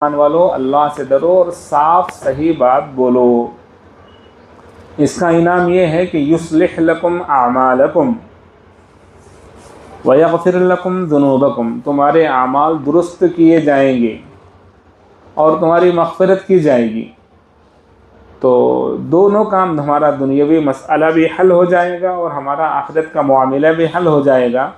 ایمان والو اللہ سے ڈرو اور صاف صحیح بات بولو۔ اس کا انعام یہ ہے کہ یصلح لکم اعمالکم ویغفر لکم ذنوبکم، تمہارے اعمال درست کیے جائیں گے اور تمہاری مغفرت کی جائے گی۔ تو دونوں کام، ہمارا دنیاوی مسئلہ بھی حل ہو جائے گا اور ہمارا آخرت کا معاملہ بھی حل ہو جائے گا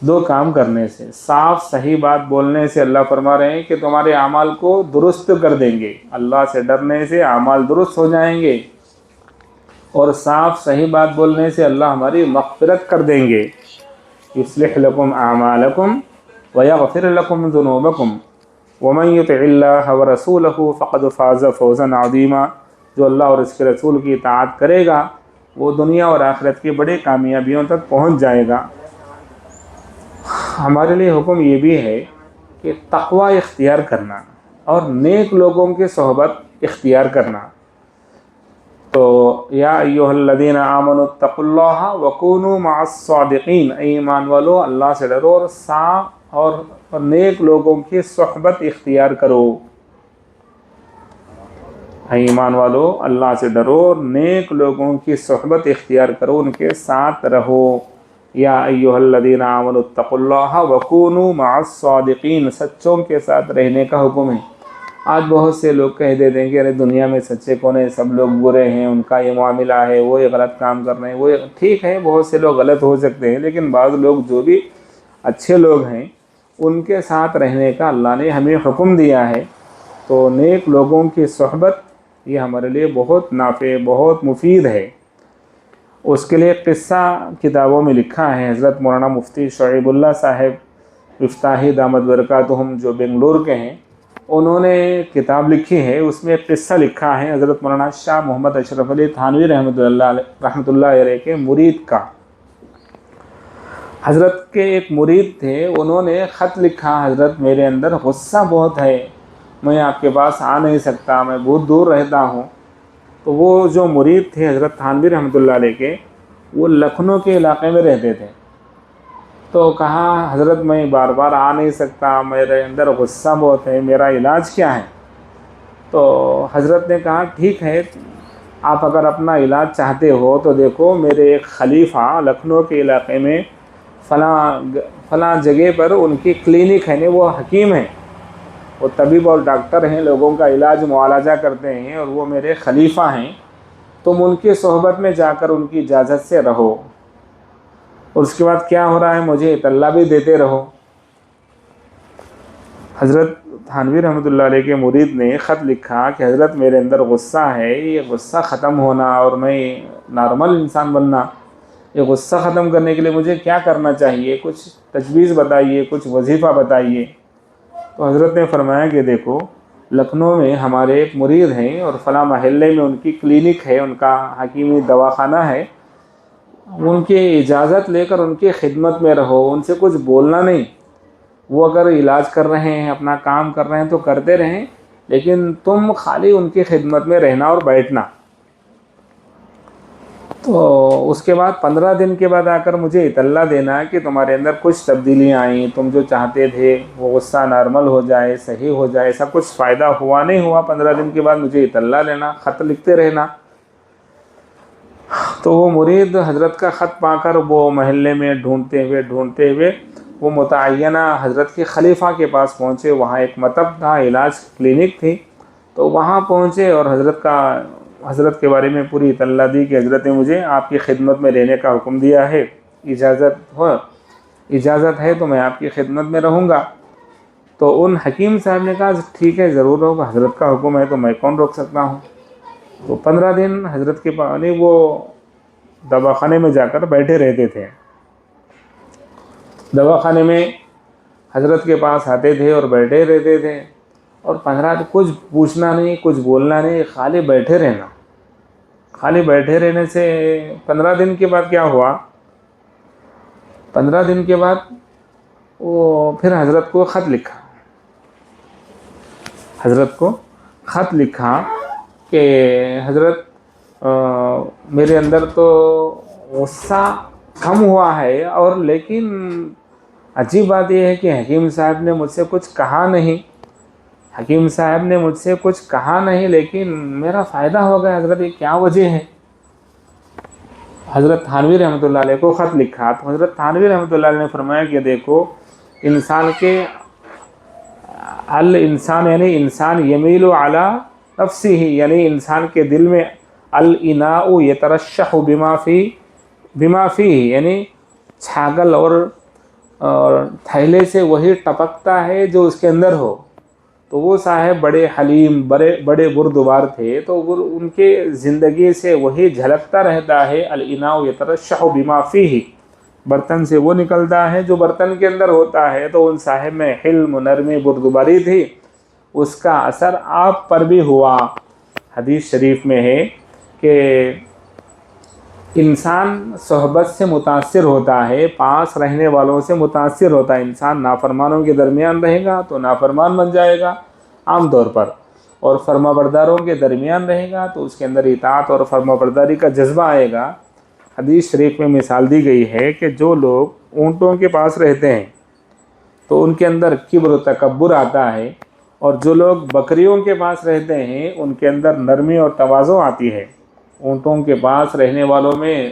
دو کام کرنے سے۔ صاف صحیح بات بولنے سے اللہ فرما رہے ہیں کہ تمہارے اعمال کو درست کر دیں گے، اللہ سے ڈرنے سے اعمال درست ہو جائیں گے، اور صاف صحیح بات بولنے سے اللہ ہماری مغفرت کر دیں گے۔ یصلح لکم اعمالکم ویغفر لکم ذنوبکم ومن یطع اللہ ورسولہ فقد فاز فوزا عظیما، جو اللہ اور اس کے رسول کی اطاعت کرے گا وہ دنیا اور آخرت کی بڑی کامیابیوں تک پہنچ جائے گا۔ ہمارے لیے حکم یہ بھی ہے کہ تقوی اختیار کرنا اور نیک لوگوں کی صحبت اختیار کرنا۔ تو یا ایھا الذین آمنوا اتقوا اللہ وکونوا مع الصادقین، اے ایمان والو اللہ سے ڈرو اور صاف اور نیک لوگوں کی صحبت اختیار کرو۔ اے ایمان والو اللہ سے ڈرو اور نیک لوگوں کی صحبت اختیار کرو، ان کے ساتھ رہو۔ یا ایھا الذین آمنوا اتقوا اللہ وکونوا مع الصادقین، سچوں کے ساتھ رہنے کا حکم ہے۔ آج بہت سے لوگ کہہ دیتے ہیں کہ ارے دنیا میں سچے کون ہیں، سب لوگ برے ہیں، ان کا یہ معاملہ ہے، وہ یہ غلط کام کر رہے ہیں۔ وہ ٹھیک ہے، بہت سے لوگ غلط ہو سکتے ہیں، لیکن بعض لوگ جو بھی اچھے لوگ ہیں ان کے ساتھ رہنے کا اللہ نے ہمیں حکم دیا ہے۔ تو نیک لوگوں کی صحبت یہ ہمارے لیے بہت نافع، بہت مفید ہے۔ اس کے لیے قصہ کتابوں میں لکھا ہے۔ حضرت مولانا مفتی شعیب اللہ صاحب مفتاحی دامت برکاتہم جو بنگلور کے ہیں، انہوں نے کتاب لکھی ہے، اس میں ایک قصہ لکھا ہے حضرت مولانا شاہ محمد اشرف علی تھانوی رحمۃ اللہ علیہ کے مرید کا۔ حضرت کے ایک مرید تھے، انہوں نے خط لکھا، حضرت میرے اندر غصہ بہت ہے، میں آپ کے پاس آ نہیں سکتا، میں بہت دور رہتا ہوں۔ تو وہ جو مرید تھے حضرت تھانوی رحمۃ اللہ علیہ کے، وہ لکھنؤ کے علاقے میں رہتے تھے۔ تو کہا حضرت میں بار بار آ نہیں سکتا، میرے اندر غصہ بہت ہے، میرا علاج کیا ہے؟ تو حضرت نے کہا ٹھیک ہے، آپ اگر اپنا علاج چاہتے ہو تو دیکھو میرے ایک خلیفہ لکھنؤ کے علاقے میں فلاں جگہ پر ان کی کلینک ہے، وہ حکیم ہیں، وہ طبیب اور ڈاکٹر ہیں، لوگوں کا علاج معالجہ کرتے ہیں، اور وہ میرے خلیفہ ہیں، تم ان کی صحبت میں جا کر ان کی اجازت سے رہو، اور اس کے بعد کیا ہو رہا ہے مجھے اطلاع بھی دیتے رہو۔ حضرت تھانوی رحمۃ اللہ علیہ کے مرید نے خط لکھا کہ حضرت میرے اندر غصہ ہے، یہ غصہ ختم ہونا اور میں نارمل انسان بننا، یہ غصہ ختم کرنے کے لیے مجھے کیا کرنا چاہیے، کچھ تجویز بتائیے، کچھ وظیفہ بتائیے۔ تو حضرت نے فرمایا کہ دیکھو لکھنؤ میں ہمارے ایک مرید ہیں اور فلاں محلے میں ان کی کلینک ہے، ان کا حکیمی دواخانہ ہے، ان کی اجازت لے کر ان کی خدمت میں رہو، ان سے کچھ بولنا نہیں۔ وہ اگر علاج کر رہے ہیں، اپنا کام کر رہے ہیں تو کرتے رہیں، لیکن تم خالی ان کی خدمت میں رہنا اور بیٹھنا۔ تو اس کے بعد 15 دن کے بعد آ کر مجھے اطلاع دینا کہ تمہارے اندر کچھ تبدیلیاں آئیں، تم جو چاہتے تھے وہ غصہ نارمل ہو جائے، صحیح ہو جائے، ایسا کچھ فائدہ ہوا نہیں ہوا، 15 دن کے بعد مجھے اطلاع دینا، خط لکھتے رہنا۔ تو وہ مرید حضرت کا خط پا کر وہ محلے میں ڈھونڈتے ہوئے وہ متعینہ حضرت کے خلیفہ کے پاس پہنچے۔ وہاں ایک مطب تھا، علاج کلینک تھی، تو وہاں پہنچے اور حضرت کے بارے میں پوری اطلاع دی کہ حضرت نے مجھے آپ کی خدمت میں رہنے کا حکم دیا ہے، اجازت ہے تو میں آپ کی خدمت میں رہوں گا۔ تو ان حکیم صاحب نے کہا ٹھیک ہے ضرور رہو، حضرت کا حکم ہے تو میں کون روک سکتا ہوں۔ تو 15 دن حضرت کے پاس وہ دواخانے میں جا کر بیٹھے رہتے تھے۔ دواخانے میں حضرت کے پاس آتے تھے اور بیٹھے رہتے تھے، اور 15 دن کچھ پوچھنا نہیں، کچھ بولنا نہیں، خالی بیٹھے رہنا۔ خالی بیٹھے رہنے سے 15 دن کے بعد کیا ہوا، 15 دن کے بعد وہ پھر حضرت کو خط لکھا کہ حضرت میرے اندر تو غصہ کم ہوا ہے، اور لیکن عجیب بات یہ ہے کہ حکیم صاحب نے مجھ سے کچھ کہا نہیں، حکیم صاحب نے مجھ سے کچھ کہا نہیں لیکن میرا فائدہ ہو گیا حضرت، یہ کیا وجہ ہے؟ حضرت تھانوی رحمۃ اللہ علیہ کو خط لکھا تو حضرت تھانوی رحمۃ اللہ علیہ نے فرمایا کہ دیکھو انسان کے الانسان یعنی انسان یمیل علی نفسہ، یعنی انسان کے دل میں الاناء یترشح بما فیہ، یعنی چھاگل اور تھیلے سے وہی ٹپکتا ہے جو اس کے اندر ہو۔ تو وہ صاحب بڑے حلیم بڑے بردبار تھے، تو ان کے زندگی سے وہی جھلکتا رہتا ہے، الاناء یترشح بما فیہ، برتن سے وہ نکلتا ہے جو برتن کے اندر ہوتا ہے۔ تو ان صاحب میں حلم، نرمی، بردباری تھی، اس کا اثر آپ پر بھی ہوا۔ حدیث شریف میں ہے کہ انسان صحبت سے متاثر ہوتا ہے، پاس رہنے والوں سے متاثر ہوتا ہے۔ انسان نافرمانوں کے درمیان رہے گا تو نافرمان بن جائے گا عام طور پر، اور فرما برداروں کے درمیان رہے گا تو اس کے اندر اطاعت اور فرما برداری کا جذبہ آئے گا۔ حدیث شریف میں مثال دی گئی ہے کہ جو لوگ اونٹوں کے پاس رہتے ہیں تو ان کے اندر کبر و تکبر آتا ہے، اور جو لوگ بکریوں کے پاس رہتے ہیں ان کے اندر نرمی اور تواضع آتی ہے۔ اونٹوں کے پاس رہنے والوں میں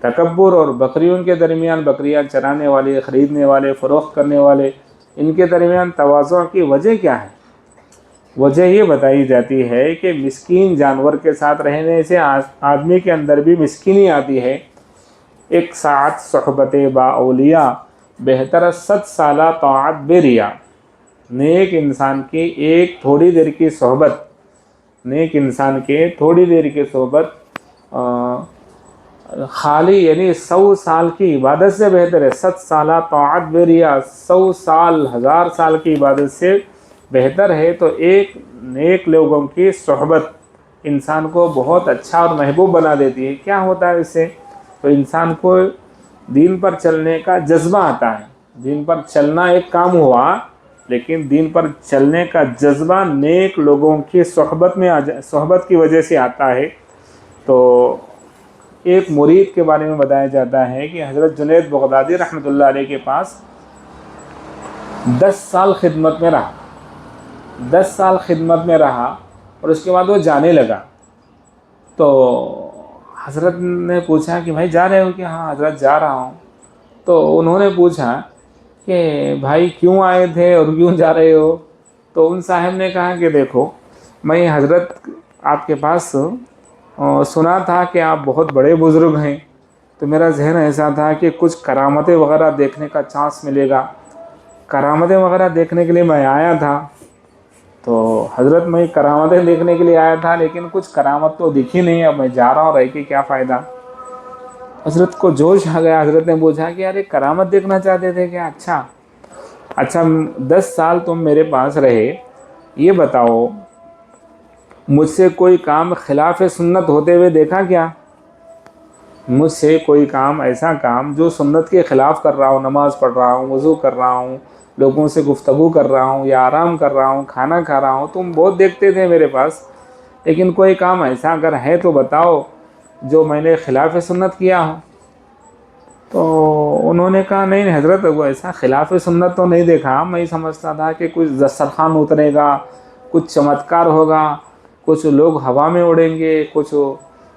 تکبر، اور بکریوں کے درمیان بکریاں چرانے والے، خریدنے والے، فروخت کرنے والے، ان کے درمیان تواضع کی وجہ کیا ہے؟ وجہ یہ بتائی جاتی ہے کہ مسکین جانور کے ساتھ رہنے سے آدمی کے اندر بھی مسکینی آتی ہے۔ ایک ساعت صحبت با اولیاء بہتر 100 سالہ طاعت بے ریا۔ نیک انسان کی ایک تھوڑی دیر کی صحبت، نیک انسان کے تھوڑی دیر کی صحبت خالی یعنی 100 سال کی عبادت سے بہتر ہے۔ 100 سالہ طاعت بے ریا، 100 سال 1000 سال کی عبادت سے بہتر ہے۔ تو ایک نیک لوگوں کی صحبت انسان کو بہت اچھا اور محبوب بنا دیتی ہے۔ کیا ہوتا ہے اس سے؟ تو انسان کو دین پر چلنے کا جذبہ آتا ہے۔ دین پر چلنا ایک کام ہوا، لیکن دین پر چلنے کا جذبہ نیک لوگوں کی صحبت کی وجہ سے آتا ہے۔ تو ایک مرید کے بارے میں بتایا جاتا ہے کہ حضرت جنید بغدادی رحمۃ اللہ علیہ کے پاس 10 سال خدمت میں رہا، 10 سال خدمت میں رہا، اور اس کے بعد وہ جانے لگا۔ تو حضرت نے پوچھا کہ بھائی جا رہے ہو؟ کہ ہاں حضرت جا رہا ہوں۔ تو انہوں نے پوچھا کہ بھائی کیوں آئے تھے اور کیوں جا رہے ہو؟ تو ان صاحب نے کہا کہ دیکھو میں حضرت آپ کے پاس سنا تھا کہ آپ بہت بڑے بزرگ ہیں، تو میرا ذہن ایسا تھا کہ کچھ کرامتیں وغیرہ دیکھنے کا چانس ملے گا، کرامتیں وغیرہ دیکھنے کے لیے میں آیا تھا۔ تو حضرت میں کرامتیں دیکھنے کے لیے آیا تھا لیکن کچھ کرامت تو دکھی نہیں، اب میں جا رہا ہوں، رہ کے کیا فائدہ؟ حضرت کو جوش آ گیا۔ حضرت نے پوچھا کہ ارے کرامت دیکھنا چاہتے تھے کیا؟ اچھا 10 سال تم میرے پاس رہے، یہ بتاؤ مجھ سے کوئی کام خلاف سنت ہوتے ہوئے دیکھا کیا؟ مجھ سے کوئی کام، ایسا کام جو سنت کے خلاف کر رہا ہوں، نماز پڑھ رہا ہوں، وضو کر رہا ہوں، لوگوں سے گفتگو کر رہا ہوں، یا آرام کر رہا ہوں، کھانا کھا رہا ہوں، تم بہت دیکھتے تھے میرے پاس، لیکن کوئی کام ایسا اگر ہے تو بتاؤ جو میں نے خلاف سنت کیا ہو۔ تو انہوں نے کہا نہیں حضرت، وہ ایسا خلاف سنت تو نہیں دیکھا، میں سمجھتا تھا کہ کچھ دسترخوان اترے گا، کچھ چمتکار ہوگا، کچھ لوگ ہوا میں اڑیں گے، کچھ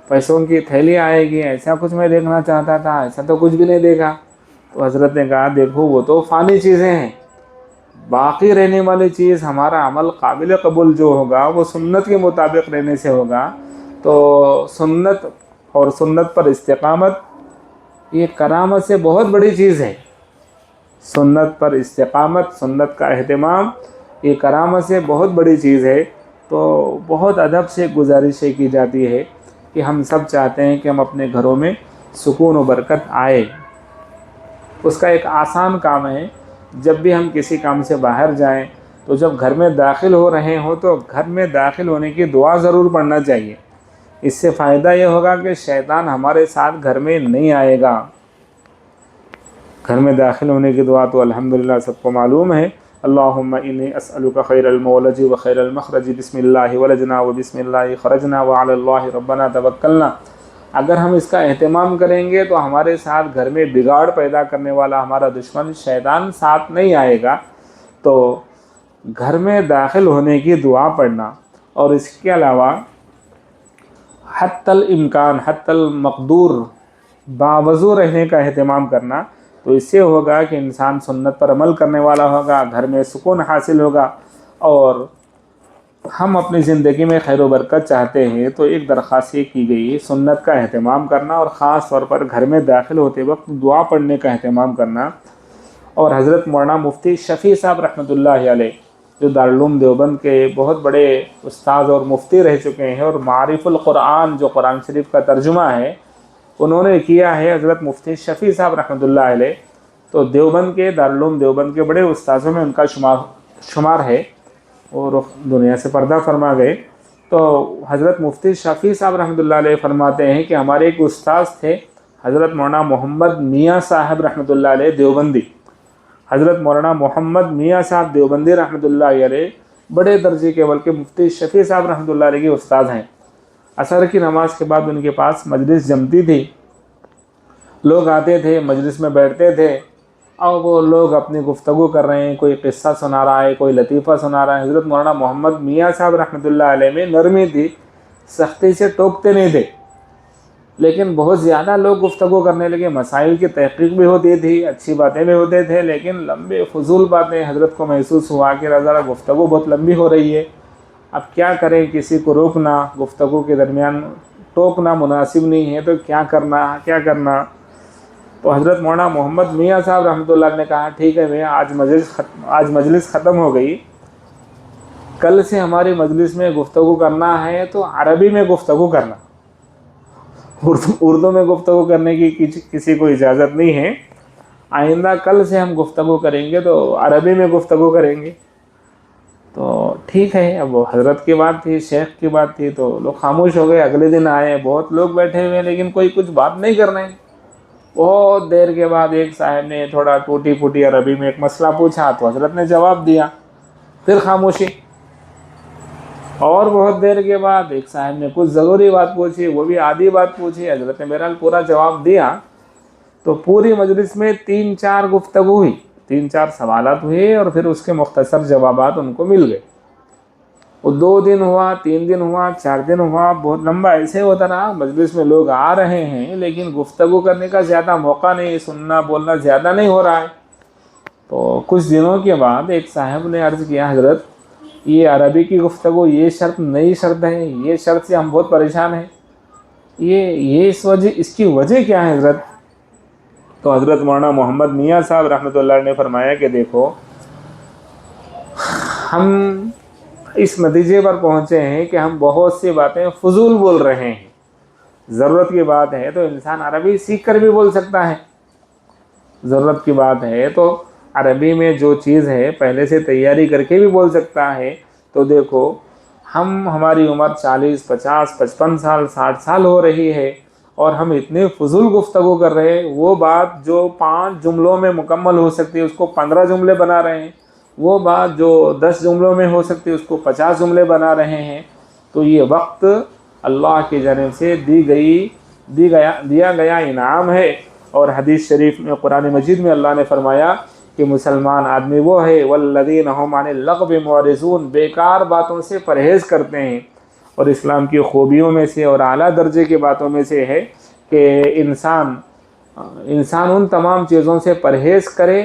پیسوں کی تھیلی آئے گی، ایسا کچھ میں دیکھنا چاہتا تھا، ایسا تو کچھ بھی نہیں دیکھا۔ تو حضرت نے کہا دیکھو وہ تو فانی چیزیں ہیں، باقی رہنے والی چیز ہمارا عمل قابل قبول جو ہوگا وہ سنت کے مطابق رہنے سے ہوگا۔ تو سنت اور سنت پر استقامت یہ کرامت سے بہت بڑی چیز ہے۔ سنت پر استقامت، سنت کا اہتمام یہ کرامت سے بہت بڑی چیز ہے۔ تو بہت ادب سے گزارشیں کی جاتی ہے کہ ہم سب چاہتے ہیں کہ ہم اپنے گھروں میں سکون و برکت آئے۔ اس کا ایک آسان کام ہے، جب بھی ہم کسی کام سے باہر جائیں تو جب گھر میں داخل ہو رہے ہوں تو گھر میں داخل ہونے کی دعا ضرور پڑھنا چاہیے۔ اس سے فائدہ یہ ہوگا کہ شیطان ہمارے ساتھ گھر میں نہیں آئے گا۔ گھر میں داخل ہونے کی دعا تو الحمدللہ سب کو معلوم ہے، اللہم انی اسألک خیر المولج و خیر المخرج، بسم اللہ ولجنا و بسم اللہ خرجنا وعلی اللہ ربنا توکلنا۔ اگر ہم اس کا اہتمام کریں گے تو ہمارے ساتھ گھر میں بگاڑ پیدا کرنے والا ہمارا دشمن شیطان ساتھ نہیں آئے گا۔ تو گھر میں داخل ہونے کی دعا پڑھنا، اور اس کے علاوہ حتی الامکان حتی المقدور باوضو رہنے کا اہتمام کرنا، تو اس سے ہوگا کہ انسان سنت پر عمل کرنے والا ہوگا، گھر میں سکون حاصل ہوگا۔ اور ہم اپنی زندگی میں خیر و برکت چاہتے ہیں تو ایک درخواست یہ کی گئی سنت کا اہتمام کرنا، اور خاص طور پر گھر میں داخل ہوتے وقت دعا پڑھنے کا اہتمام کرنا۔ اور حضرت مولانا مفتی شفیع صاحب رحمۃ اللہ علیہ، جو دارالعلوم دیوبند کے بہت بڑے استاذ اور مفتی رہ چکے ہیں، اور معارف القرآن جو قرآن شریف کا ترجمہ ہے انہوں نے کیا ہے، حضرت مفتی شفیع صاحب رحمۃ اللہ علیہ، تو دیوبند کے دارالعلوم دیوبند کے بڑے استاذوں میں ان کا شمار ہے، اور دنیا سے پردہ فرما گئے۔ تو حضرت مفتی شفیع صاحب رحمۃ اللہ علیہ فرماتے ہیں کہ ہمارے ایک استاذ تھے حضرت مولانا محمد میاں صاحب رحمۃ اللہ علیہ دیوبندی، حضرت مولانا محمد میاں صاحب دیوبندی رحمۃ اللہ علیہ بڑے درجے کے، بلکہ مفتی شفیع صاحب رحمۃ اللہ علیہ کے استاد ہیں۔ عصر کی نماز کے بعد ان کے پاس مجلس جمتی تھی، لوگ آتے تھے، مجلس میں بیٹھتے تھے، اور وہ لوگ اپنی گفتگو کر رہے ہیں، کوئی قصہ سنا رہا ہے، کوئی لطیفہ سنا رہا ہے۔ حضرت مولانا محمد میاں صاحب رحمۃ اللہ علیہ میں نرمی تھی، سختی سے ٹوکتے نہیں تھے، لیکن بہت زیادہ لوگ گفتگو کرنے لگے، مسائل کی تحقیق بھی ہوتی تھی، اچھی باتیں بھی ہوتے تھے، لیکن لمبے فضول باتیں۔ حضرت کو محسوس ہوا کہ ذرا گفتگو بہت لمبی ہو رہی ہے، اب کیا کریں، کسی کو روکنا، گفتگو کے درمیان ٹوکنا مناسب نہیں ہے، تو کیا کرنا۔ تو حضرت مولانا محمد میاں صاحب رحمۃ اللہ نے کہا ٹھیک ہے میں آج مجلس ختم ہو گئی، کل سے ہماری مجلس میں گفتگو کرنا ہے تو عربی میں گفتگو کرنا، اردو میں گفتگو کرنے کی کسی کو اجازت نہیں ہے، آئندہ کل سے ہم گفتگو کریں گے تو عربی میں گفتگو کریں گے۔ تو ٹھیک ہے، اب وہ حضرت کی بات تھی، شیخ کی بات تھی، تو لوگ خاموش ہو گئے۔ اگلے دن آئے، بہت لوگ بیٹھے ہوئے ہیں لیکن کوئی کچھ بات نہیں کر رہے ہیں۔ بہت دیر کے بعد ایک صاحب نے تھوڑا ٹوٹی پھوٹی عربی میں ایک مسئلہ پوچھا تو حضرت نے جواب دیا، پھر خاموشی۔ اور بہت دیر کے بعد ایک صاحب نے کچھ ضروری بات پوچھی، وہ بھی آدھی بات پوچھی، حضرت نے بہرحال پورا جواب دیا۔ تو پوری مجلس میں 3-4 گفتگو ہوئی، 3-4 سوالات ہوئے، اور پھر اس کے مختصر جوابات ان کو مل گئے۔ وہ 2 دن ہوا، 3 دن ہوا، 4 دن ہوا، بہت لمبا ایسے ہوتا رہا۔ مجلس میں لوگ آ رہے ہیں لیکن گفتگو کرنے کا زیادہ موقع نہیں، سننا بولنا زیادہ نہیں ہو رہا ہے۔ تو کچھ دنوں کے بعد ایک صاحب نے عرض کیا حضرت یہ عربی کی گفتگو یہ شرط نئی شرط ہے، یہ شرط سے ہم بہت پریشان ہیں، یہ اس کی وجہ کیا ہے حضرت؟ تو حضرت مولانا محمد میاں صاحب رحمۃ اللہ نے فرمایا کہ دیکھو ہم اس نتیجے پر پہنچے ہیں کہ ہم بہت سی باتیں فضول بول رہے ہیں، ضرورت کی بات ہے تو انسان عربی سیکھ کر بھی بول سکتا ہے، ضرورت کی بات ہے تو عربی میں جو چیز ہے پہلے سے تیاری کر کے بھی بول سکتا ہے۔ تو دیکھو ہماری عمر 40 50 55 سال 60 سال ہو رہی ہے، اور ہم اتنے فضول گفتگو کر رہے ہیں، وہ بات جو 5 جملوں میں مکمل ہو سکتی ہے اس کو 15 جملے بنا رہے ہیں، وہ بات جو 10 جملوں میں ہو سکتی ہے اس کو 50 جملے بنا رہے ہیں۔ تو یہ وقت اللہ کی جانب سے دیا گیا انعام ہے، اور حدیث شریف میں قرآن مجید میں اللہ نے فرمایا کہ مسلمان آدمی وہ ہے والذین هم عن اللغو معرضون، بیکار باتوں سے پرہیز کرتے ہیں۔ اور اسلام کی خوبیوں میں سے اور اعلیٰ درجے کی باتوں میں سے ہے کہ انسان ان تمام چیزوں سے پرہیز کرے